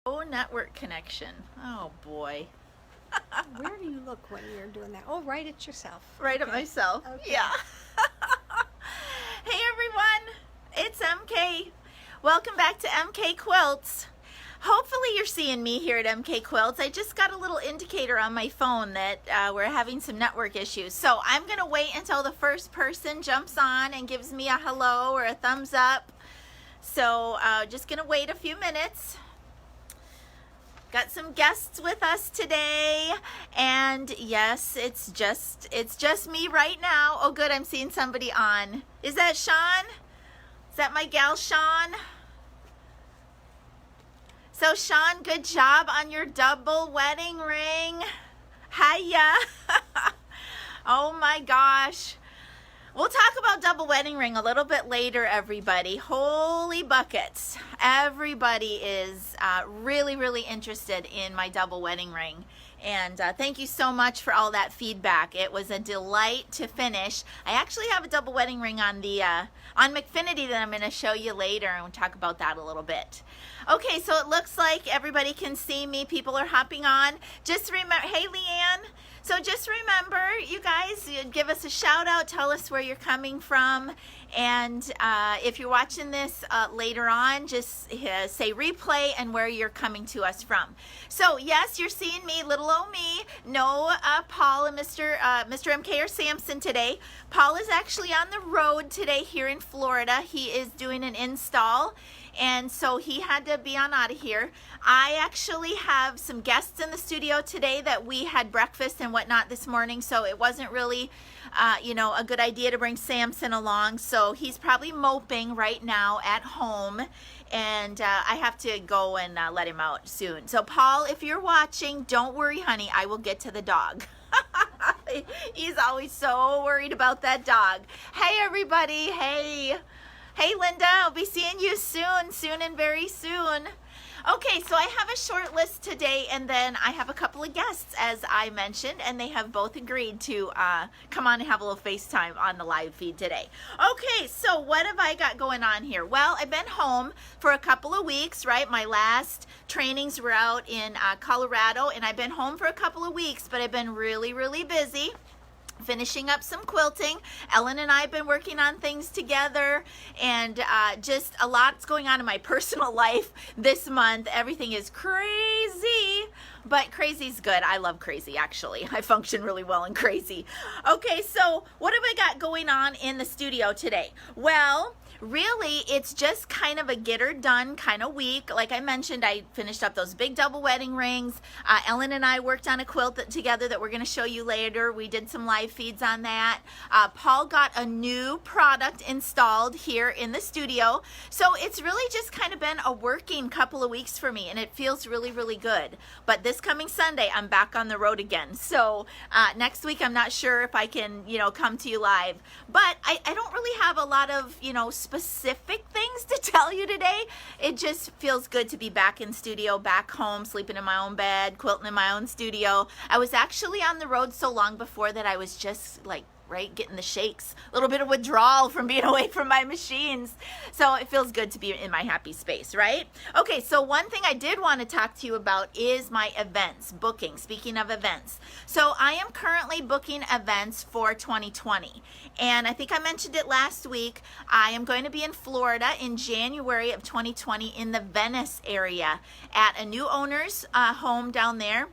Oh, network connection. Oh boy. Where do you look when you're doing that? Oh, right at yourself. Right at Okay. myself. Okay. Yeah. Hey everyone, it's MK. Welcome back to MK Quilts. Hopefully you're seeing me here at MK Quilts. I just got a little indicator on my phone that we're having some network issues. So I'm gonna wait until the first person jumps on and gives me a hello or a thumbs up. So just gonna wait a few minutes. Got some guests with us today, and yes, it's just me right now. Oh good, I'm seeing somebody on. Is that Sean? Is that my gal Sean? So Sean, good job on your double wedding ring. Hiya. Oh my gosh. We'll talk about double wedding ring a little bit later, everybody. Holy buckets. Everybody is really interested in my double wedding ring. And thank you so much for all that feedback. It was a delight to finish. I actually have a double wedding ring on the on Mcfinity that I'm going to show you later, and we'll talk about that a little bit. Okay, so it looks like everybody can see me. People are hopping on. Just remember, hey Leanne. So just remember, you guys, give us a shout out, tell us where you're coming from, and if you're watching this later on, just say replay and where you're coming to us from. So yes, you're seeing me, little old me, no Paul and Mr. MK or Samson today. Paul is actually on the road today here in Florida. He is doing an install, and so he had to be on out of here. I actually have some guests in the studio today that we had breakfast and whatnot this morning, so it wasn't really a good idea to bring Samson along. So he's probably moping right now at home, and I have to go and let him out soon. So Paul, if you're watching, don't worry honey, I will get to the dog. He's always so worried about that dog. Hey everybody, hey Linda, I'll be seeing you soon and very soon. Okay, so I have a short list today, and then I have a couple of guests, as I mentioned, and they have both agreed to come on and have a little FaceTime on the live feed today. Okay, so what have I got going on here? Well, I've been home for a couple of weeks, right? My last trainings were out in Colorado, and I've been home for a couple of weeks, but I've been really busy finishing up some quilting. Ellen and I have been working on things together, and just a lot's going on in my personal life this month. Everything is crazy, but crazy's good. I love crazy, actually. I function really well in crazy. Okay, so what have I got going on in the studio today? Well, really, it's just kind of a get her done kind of week. Like I mentioned, I finished up those big double wedding rings. Ellen and I worked on a quilt together that we're going to show you later. We did some live feeds on that. Paul got a new product installed here in the studio. So it's really just kind of been a working couple of weeks for me, and it feels really good. But this coming Sunday, I'm back on the road again. So next week, I'm not sure if I can, come to you live. But I don't really have a lot of, specific things to tell you today. It just feels good to be back in studio, back home, sleeping in my own bed, quilting in my own studio. I was actually on the road so long before that I was just like, right, getting the shakes, a little bit of withdrawal from being away from my machines. So it feels good to be in my happy space, right? Okay, so one thing I did want to talk to you about is my events, booking. Speaking of events. So I am currently booking events for 2020. And I think I mentioned it last week. I am going to be in Florida in January of 2020 in the Venice area at a new owner's home down there.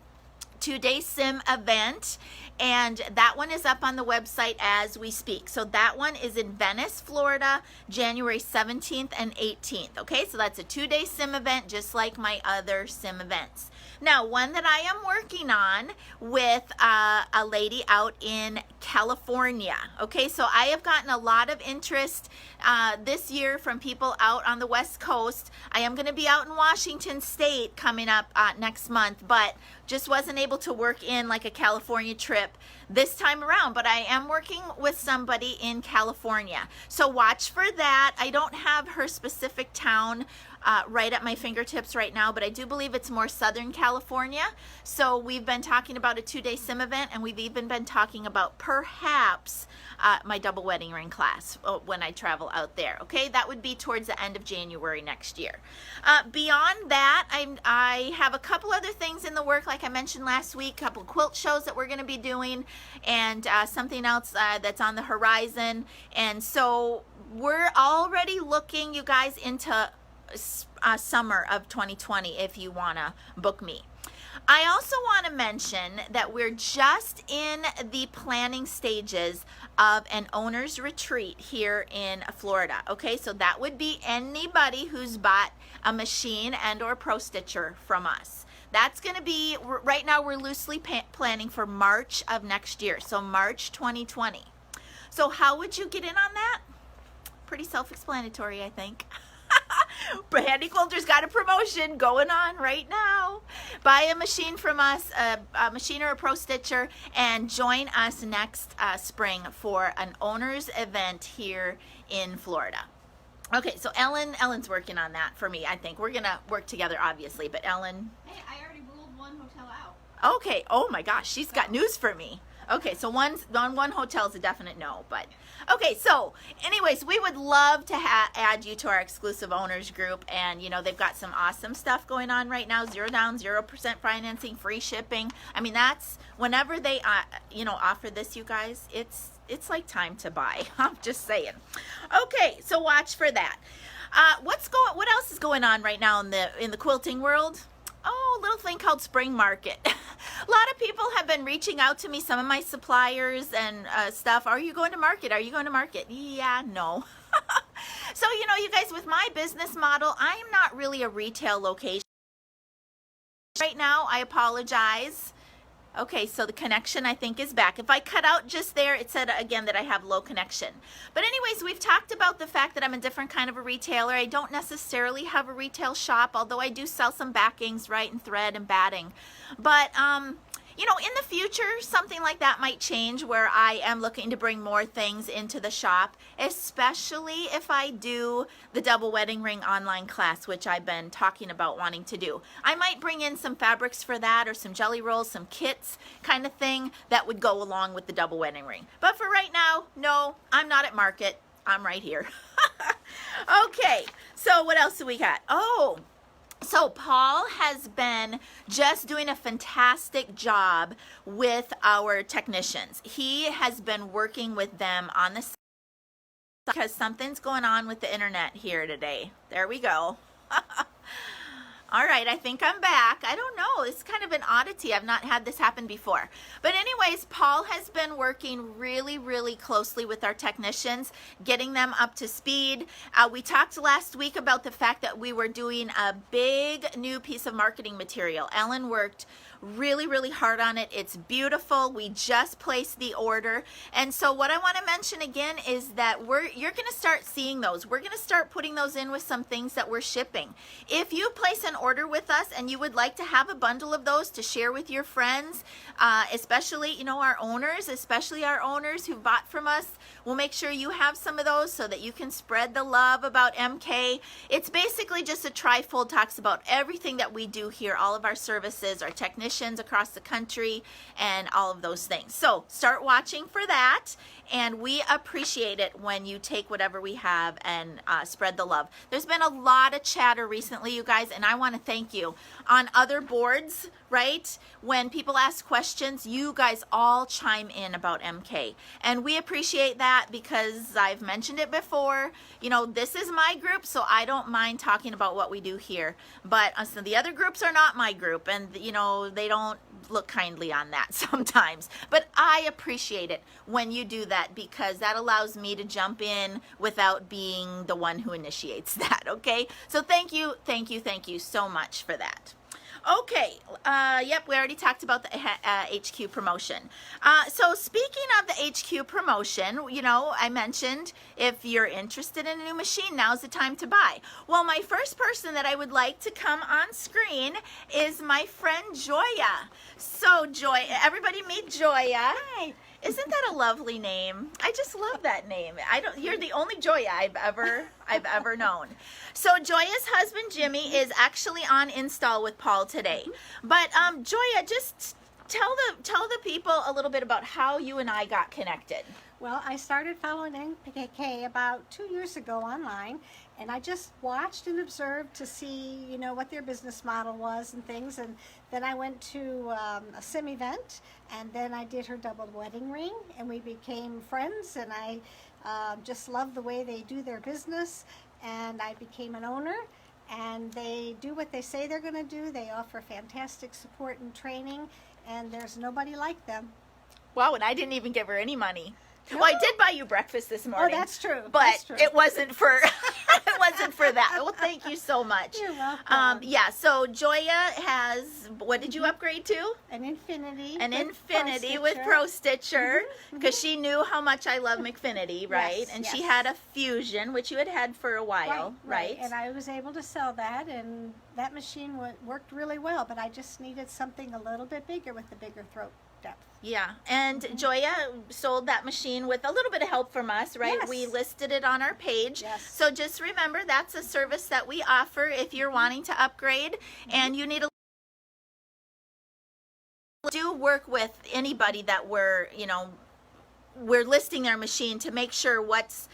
2-day sim event, and that one is up on the website as we speak. So that one is in Venice, Florida, January 17th and 18th. Okay, so that's a 2-day sim event, just like my other sim events. Now, one that I am working on with a lady out in California. Okay, so I have gotten a lot of interest this year from people out on the West Coast. I am going to be out in Washington State coming up next month, but just wasn't able to work in like a California trip this time around, but I am working with somebody in California. So watch for that. I don't have her specific town right at my fingertips right now, but I do believe it's more Southern California. So we've been talking about a 2-day sim event, and we've even been talking about perhaps my double wedding ring class when I travel out there. Okay, that would be towards the end of January next year. Beyond that, I have a couple other things in the work, like I mentioned last week, a couple quilt shows that we're going to be doing, and something else that's on the horizon. And so we're already looking, you guys, into summer of 2020 if you want to book me. I also want to mention that we're just in the planning stages of an owner's retreat here in Florida. Okay, so that would be anybody who's bought a machine and or Pro Stitcher from us. That's going to be, right now we're loosely planning for March of next year, so March 2020. So how would you get in on that? Pretty self-explanatory, I think. Handy Quilter's got a promotion going on right now. Buy a machine from us, a machine or a Pro Stitcher, and join us next spring for an owner's event here in Florida. Okay, so Ellen's working on that for me, I think. We're going to work together, obviously, but Ellen... Hey, I already ruled one hotel out. Okay, oh my gosh, she's got news for me. Okay, so one hotel is a definite no, but okay. So, anyways, we would love to add you to our exclusive owners group, and you know they've got some awesome stuff going on right now. 0 down, 0% financing, free shipping. I mean, that's whenever they offer this, you guys. It's like time to buy. I'm just saying. Okay, so watch for that. What else is going on right now in the quilting world? Oh, a little thing called Spring Market. A lot of people have been reaching out to me, some of my suppliers and stuff. Are you going to market? Are you going to market? Yeah, no. So, you guys, with my business model, I am not really a retail location. Right now, I apologize. Okay, so the connection, I think, is back. If I cut out just there, it said again that I have low connection. But anyways, we've talked about the fact that I'm a different kind of a retailer. I don't necessarily have a retail shop, although I do sell some backings, right, and thread and batting. But, in the future, something like that might change where I am looking to bring more things into the shop, especially if I do the double wedding ring online class, which I've been talking about wanting to do. I might bring in some fabrics for that, or some jelly rolls, some kits kind of thing that would go along with the double wedding ring. But for right now, no, I'm not at market. I'm right here. Okay, so what else do we got? Oh, so Paul has been just doing a fantastic job with our technicians. He has been working with them on the side because something's going on with the internet here today. There we go. All right, I think I'm back. I don't know. It's kind of an oddity. I've not had this happen before. But anyways, Paul has been working really, really closely with our technicians, getting them up to speed. We talked last week about the fact that we were doing a big new piece of marketing material. Ellen worked really, really hard on it. It's beautiful. We just placed the order. And so what I want to mention again is that you're going to start seeing those. We're going to start putting those in with some things that we're shipping. If you place an order with us and you would like to have a bundle of those to share with your friends, especially, our owners, especially our owners who bought from us, we'll make sure you have some of those so that you can spread the love about MK. It's basically just a trifold, talks about everything that we do here, all of our services, our technicians across the country, and all of those things. So start watching for that, and we appreciate it when you take whatever we have and spread the love. There's been a lot of chatter recently, you guys, and I want to thank you. On other boards, right, when people ask questions, you guys all chime in about MK, and we appreciate that because I've mentioned it before. This is my group, so I don't mind talking about what we do here, but so the other groups are not my group, and they don't look kindly on that sometimes. But I appreciate it when you do that because that allows me to jump in without being the one who initiates that, okay? So thank you so much for that. Okay, yep, we already talked about the HQ promotion. So speaking of the HQ promotion, I mentioned if you're interested in a new machine, now's the time to buy. Well, my first person that I would like to come on screen is my friend Joya. So Joy, everybody meet Joya. Hi. Isn't that a lovely name? I just love that name. You're the only Joya I've ever known. So Joya's husband Jimmy is actually on install with Paul today. But Joya, just tell the people a little bit about how you and I got connected. Well, I started following NPK about 2 years ago online, and I just watched and observed to see, what their business model was and things. And then I went to a sim event, and then I did her double wedding ring, and we became friends. And I just love the way they do their business, and I became an owner. And they do what they say they're going to do. They offer fantastic support and training, and there's nobody like them. Wow, and I didn't even give her any money. No? Well, I did buy you breakfast this morning. Oh, that's true. But That's true. it wasn't for it wasn't for that. Well, thank you so much. You're welcome. Yeah, so Joya has, what did you upgrade to? An Infinity. An with Infinity Pro with Stitcher. Pro Stitcher, because she knew how much I love McFinity, right? Yes, And she yes. had a Fusion, which you had for a while, right? And I was able to sell that, and that machine worked really well, but I just needed something a little bit bigger with the bigger throat depth. Yeah, and Joya sold that machine with a little bit of help from us, right? Yes. We listed it on our page. Yes. So just remember, that's a service that we offer if you're wanting to upgrade and you need a do work with anybody that we're listing their machine to make sure what's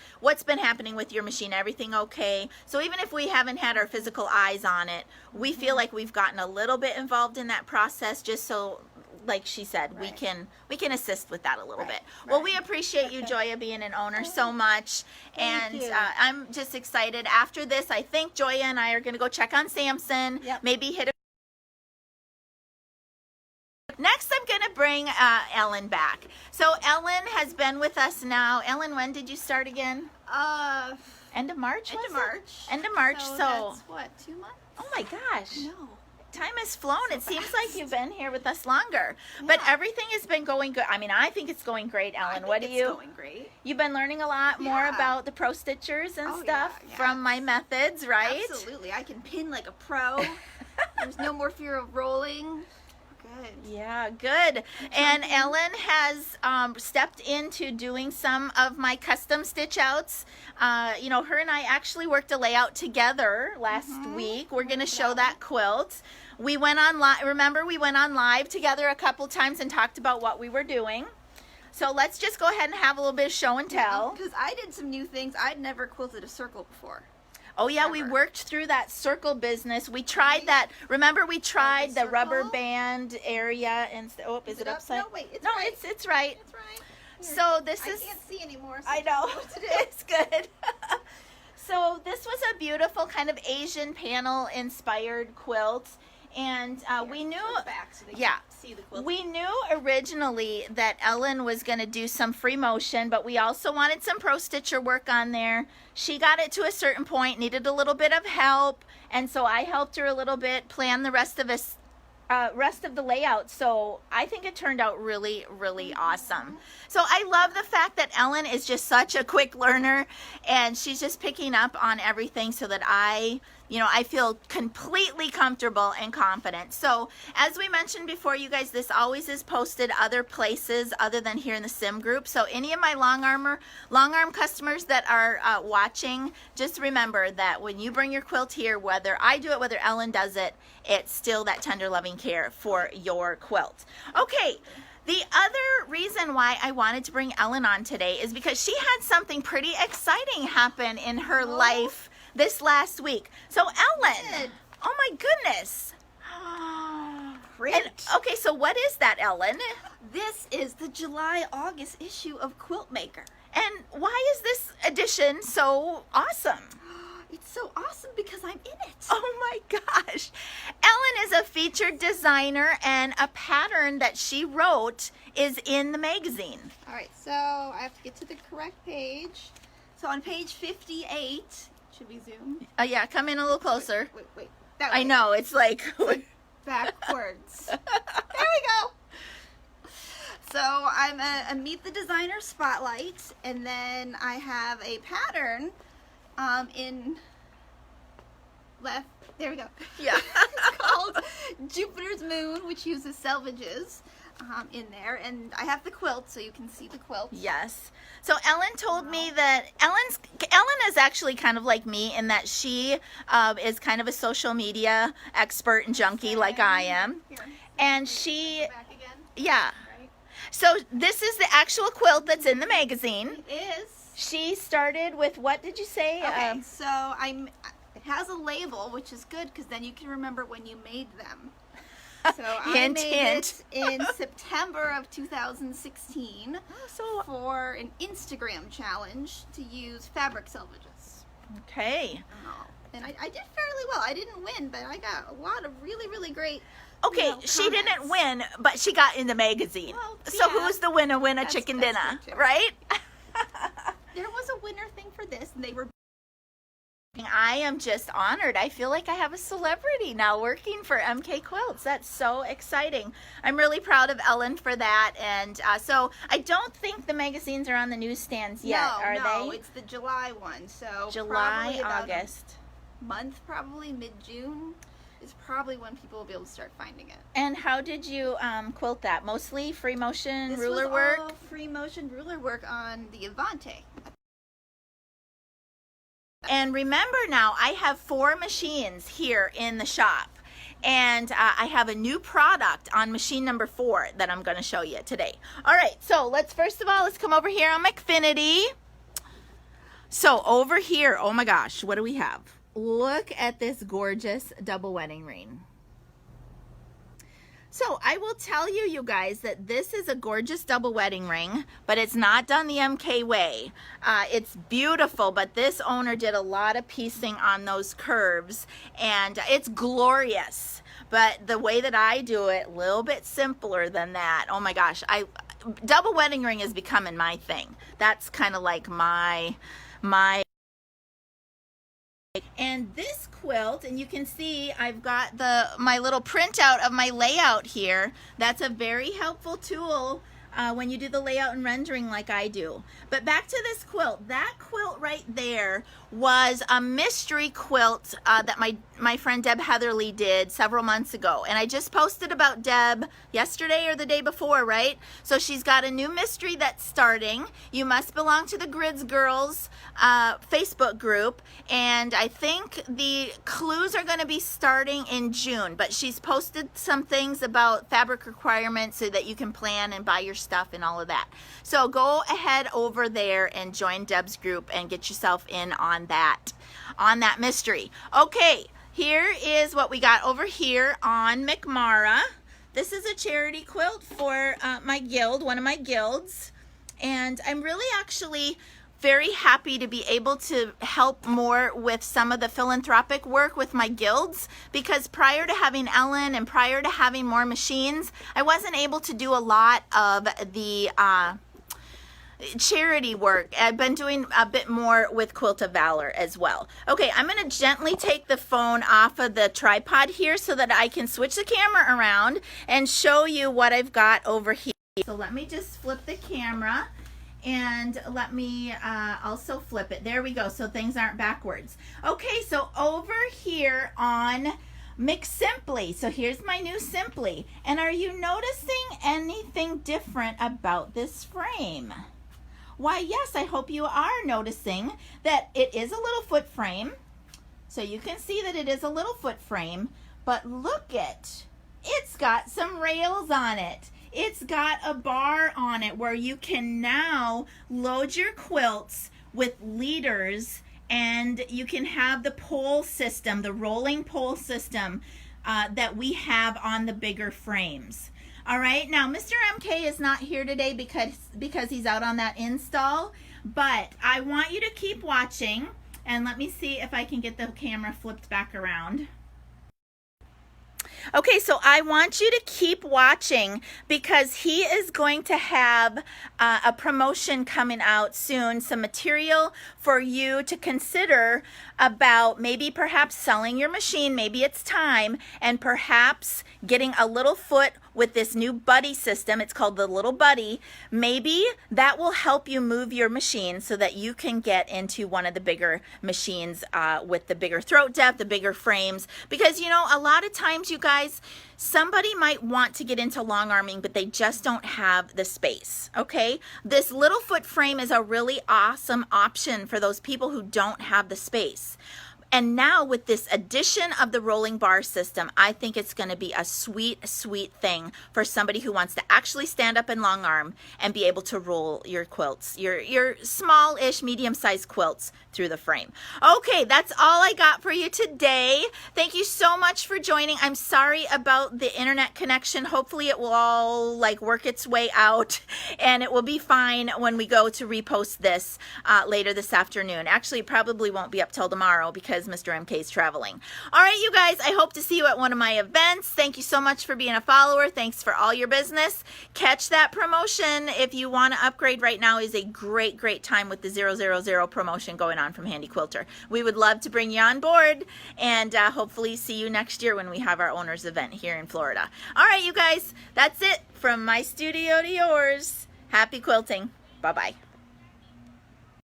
been happening with your machine, everything okay. So even if we haven't had our physical eyes on it, we feel like we've gotten a little bit involved in that process, just so, like she said, Right. we can assist with that a little Right, bit. Well, right. we appreciate you, Joya, being an owner so much. Thank And you. I'm just excited. After this, I think Joya and I are going to go check on Samson, Yep. maybe hit a Next, I'm going to bring Ellen back. So Ellen has been with us now. Ellen, when did you start again? End of March? End was of it? March. End of March. So So, that's what, 2 months? oh my gosh. No. Time has flown. It seems like you've been here with us longer. But Yeah. everything has been going good. I mean, I think it's going great, I Ellen. think What do it's you? going great. You've been learning a lot more Yeah. about the Pro Stitchers and Oh, stuff yeah, yeah. from my methods, right? Absolutely. I can pin like a pro. There's no more fear of rolling. Good. Yeah, good. And Ellen has stepped into doing some of my custom stitch outs. Her and I actually worked a layout together last week. We're going to show that quilt. We went on live. Remember, we went on live together a couple times and talked about what we were doing. So let's just go ahead and have a little bit of show and tell. Because I did some new things. I'd never quilted a circle before. Oh yeah, we Ever. worked through that circle business. We tried that. Remember, we tried the rubber circle? band area and is it up? upside? No, wait, it's no, right. it's right. That's right. Here. So this I is. can't see anymore. So I tell know me what to do. it's good. So this was a beautiful kind of Asian panel inspired quilt, and we knew. Turn it back so they Yeah. can see the quilt. We knew originally that Ellen was going to do some free motion, but we also wanted some Pro Stitcher work on there. She got it to a certain point, needed a little bit of help, and so I helped her a little bit plan the rest of the layout. So I think it turned out really, really awesome. So I love the fact that Ellen is just such a quick learner, and she's just picking up on everything so that I feel completely comfortable and confident. So as we mentioned before, you guys, this always is posted other places other than here in the sim group. So any of my long arm customers that are watching, just remember that when you bring your quilt here, whether I do it, whether Ellen does it, it's still that tender loving care for your quilt. Okay. The other reason why I wanted to bring Ellen on today is because she had something pretty exciting happen in her life this last week. So Ellen, Good. oh my goodness. Great. And, okay, so what is that, Ellen? This is the July-August issue of Quilt Maker. And why is this edition so awesome? It's so awesome because I'm in it. Oh my gosh. Ellen is a featured designer, and a pattern that she wrote is in the magazine. All right, so I have to get to the correct page. So on page 58, should we zoom? Yeah, come in a little closer. Wait. That I way. know, it's like... Backwards. There we go. So I'm a Meet the Designer Spotlight, and then I have a pattern in left. There we go. Yeah. It's called Jupiter's Moon, which uses selvages in there, and I have the quilt, so you can see the quilt. Yes. So Ellen told me that Ellen is actually kind of like me in that she is kind of a social media expert and junkie like I am. Here. And she, Back again. Yeah. right? So this is the actual quilt that's in the magazine. It is. She started with, what did you say? Okay, so it has a label, which is good because then you can remember when you made them. So Hint, I made hint. it in September of 2016 So, for an Instagram challenge to use fabric salvages. okay. And I did fairly well. I didn't win, but I got a lot of really, really great. Okay, you know, she didn't comments. win, but she got in the magazine. Well, So yeah. who's the winner? Win a That's- chicken that's dinner, true, too. right? There was a winner thing for this, and they were. I am just honored. I feel like I have a celebrity now working for MK Quilts. That's so exciting. I'm really proud of Ellen for that. And so I don't think the magazines are on the newsstands yet, are no, they? it's the July one. So July, probably about August. a month, probably mid-June, is probably when people will be able to start finding it. And how did you quilt that? Mostly free motion This ruler was work? all free motion ruler work on the Avante. And remember now, I have 4 machines here in the shop. And I have a new product on machine number 4 that I'm going to show you today. All right, so let's come over here on Mcfinity. So over here, oh my gosh, what do we have? Look at this gorgeous double wedding ring. So I will tell you, you guys, that this is a gorgeous double wedding ring, but it's not done the MK way. It's beautiful, but this owner did a lot of piecing on those curves, and it's glorious. But the way that I do it, a little bit simpler than that. Oh my gosh, double wedding ring is becoming my thing. That's kind of like my. And this quilt, and you can see I've got my little printout of my layout here. That's a very helpful tool when you do the layout and rendering like I do. But back to this quilt. That quilt right there was a mystery quilt that my friend Deb Heatherly did several months ago. And I just posted about Deb yesterday or the day before, right? So she's got a new mystery that's starting. You Must Belong to the Grids Girls Facebook group. And I think the clues are going to be starting in June. But she's posted some things about fabric requirements so that you can plan and buy your stuff and all of that. So go ahead over there and join Deb's group and get yourself in on that mystery. Okay, here is what we got over here on McMara. This is a charity quilt for my guild, one of my guilds, and I'm really actually very happy to be able to help more with some of the philanthropic work with my guilds, because prior to having Ellen and prior to having more machines, I wasn't able to do a lot of the charity work. I've been doing a bit more with Quilt of Valor as well. Okay, I'm going to gently take the phone off of the tripod here so that I can switch the camera around and show you what I've got over here. So let me just flip the camera and let me also flip it. There we go, so things aren't backwards. Okay, so over here on McSimply. So here's my new Simply. And are you noticing anything different about this frame? Why, yes, I hope you are noticing that it is a little foot frame. So you can see that it is a little foot frame, but look it's got some rails on it. It's got a bar on it where you can now load your quilts with leaders, and you can have the pole system, the rolling pole system that we have on the bigger frames. All right, now Mr. MK is not here today because he's out on that install, but I want you to keep watching, and let me see if I can get the camera flipped back around. Okay, so I want you to keep watching because he is going to have a promotion coming out soon, some material for you to consider about maybe perhaps selling your machine, maybe it's time, and perhaps getting a little foot with this new buddy system. It's called the Little Buddy. Maybe that will help you move your machine so that you can get into one of the bigger machines with the bigger throat depth, the bigger frames, because you know, a lot of times you guys, somebody might want to get into long arming, but they just don't have the space, okay? This little foot frame is a really awesome option for those people who don't have the space. And now with this addition of the rolling bar system, I think it's going to be a sweet, sweet thing for somebody who wants to actually stand up in long arm and be able to roll your quilts, your small-ish, medium-sized quilts through the frame. Okay, that's all I got for you today. Thank you so much for joining. I'm sorry about the internet connection. Hopefully it will all like work its way out and it will be fine when we go to repost this later this afternoon. Actually, it probably won't be up till tomorrow because Mr. MK is traveling. All right, you guys, I hope to see you at one of my events. Thank you so much for being a follower. Thanks for all your business. Catch that promotion if you want to upgrade. Right now is a great, great time with the 000 promotion going on from Handy Quilter. We would love to bring you on board and hopefully see you next year when we have our owners event here in Florida. All right, you guys, that's it from my studio to yours. Happy quilting. Bye-bye.